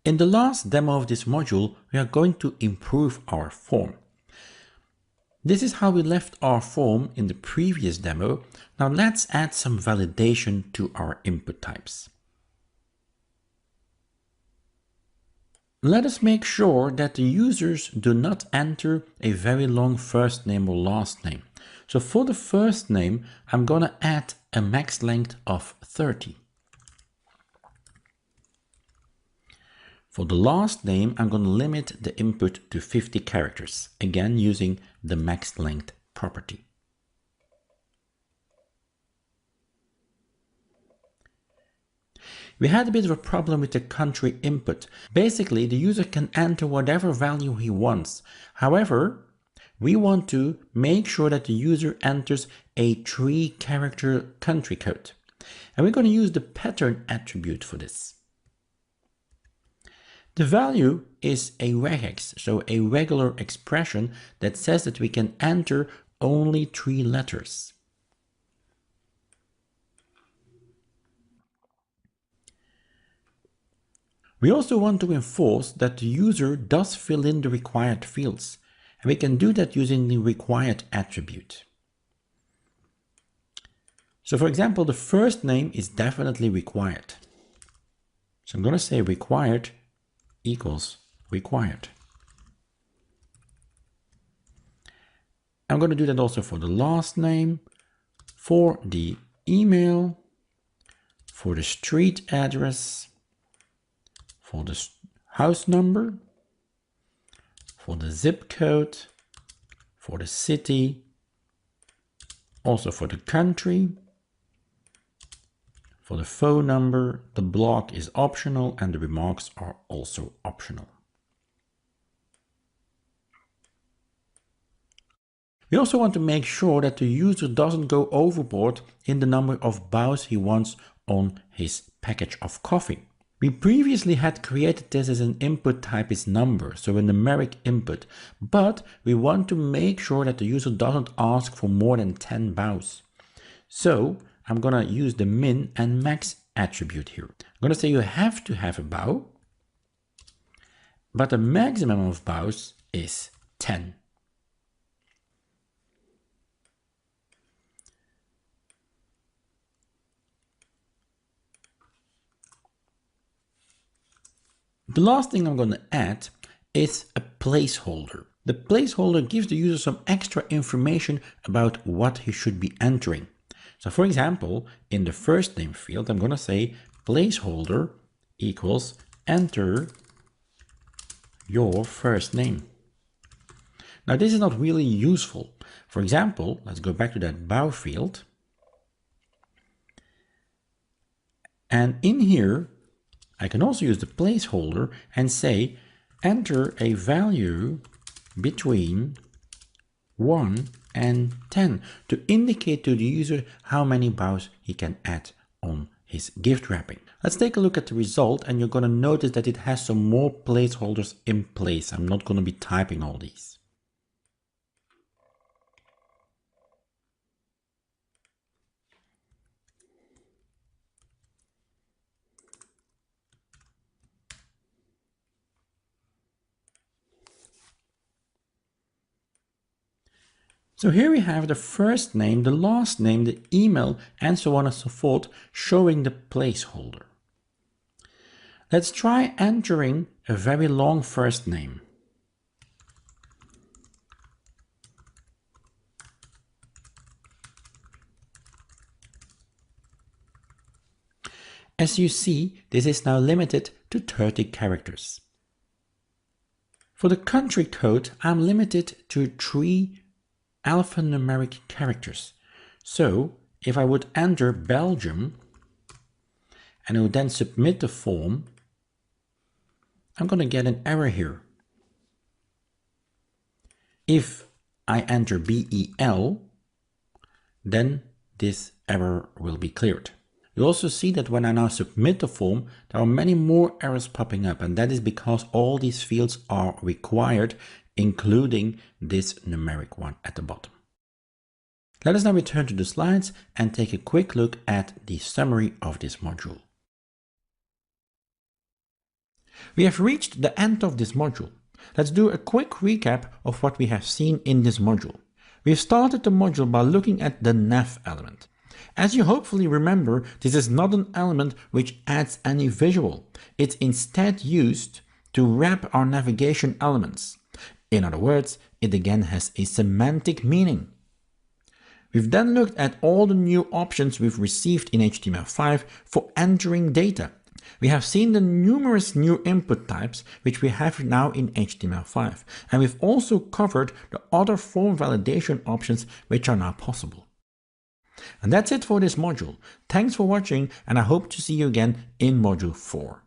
In the last demo of this module, we are going to improve our form. This is how we left our form in the previous demo. Now let's add some validation to our input types. Let us make sure that the users do not enter a very long first name or last name. So for the first name, I'm going to add a max length of 30. For the last name, I'm going to limit the input to 50 characters, again using the max length property. We had a bit of a problem with the country input. Basically, the user can enter whatever value he wants. However, we want to make sure that the user enters a 3-character country code. And we're going to use the pattern attribute for this. The value is a regex, so a regular expression that says that we can enter only 3 letters. We also want to enforce that the user does fill in the required fields, and we can do that using the required attribute. So for example, the first name is definitely required. So I'm going to say required equals required. I'm going to do that also for the last name, for the email, for the street address, for the house number, for the zip code, for the city, also for the country, for the phone number. The block is optional and the remarks are also optional. We also want to make sure that the user doesn't go overboard in the number of bows he wants on his package of coffee. We previously had created this as an input type is number, so a numeric input, but we want to make sure that the user doesn't ask for more than 10 bows. So I'm going to use the min and max attribute here. I'm going to say you have to have a bow, but the maximum of bows is 10. The last thing I'm going to add is a placeholder. The placeholder gives the user some extra information about what he should be entering. So for example, in the first name field, I'm going to say placeholder equals enter your first name. Now this is not really useful. For example, let's go back to that bow field. And in here, I can also use the placeholder and say enter a value between 1 and 10 to indicate to the user how many bows he can add on his gift wrapping. Let's take a look at the result, and you're going to notice that it has some more placeholders in place. I'm not going to be typing all these. So here we have the first name, the last name, the email, and so on and so forth, showing the placeholder. Let's try entering a very long first name. As you see, this is now limited to 30 characters. For the country code, I'm limited to 3 alphanumeric characters. So if I would enter Belgium and I would then submit the form, I'm going to get an error here. If I enter BEL, then this error will be cleared. You also see that when I now submit the form, there are many more errors popping up, and that is because all these fields are required, including this numeric one at the bottom. Let us now return to the slides and take a quick look at the summary of this module. We have reached the end of this module. Let's do a quick recap of what we have seen in this module. We've started the module by looking at the nav element. As you hopefully remember, this is not an element which adds any visual. It's instead used to wrap our navigation elements. In other words, it again has a semantic meaning. We've then looked at all the new options we've received in HTML5 for entering data. We have seen the numerous new input types which we have now in HTML5, and we've also covered the other form validation options which are now possible. And that's it for this module. Thanks for watching, and I hope to see you again in module 4.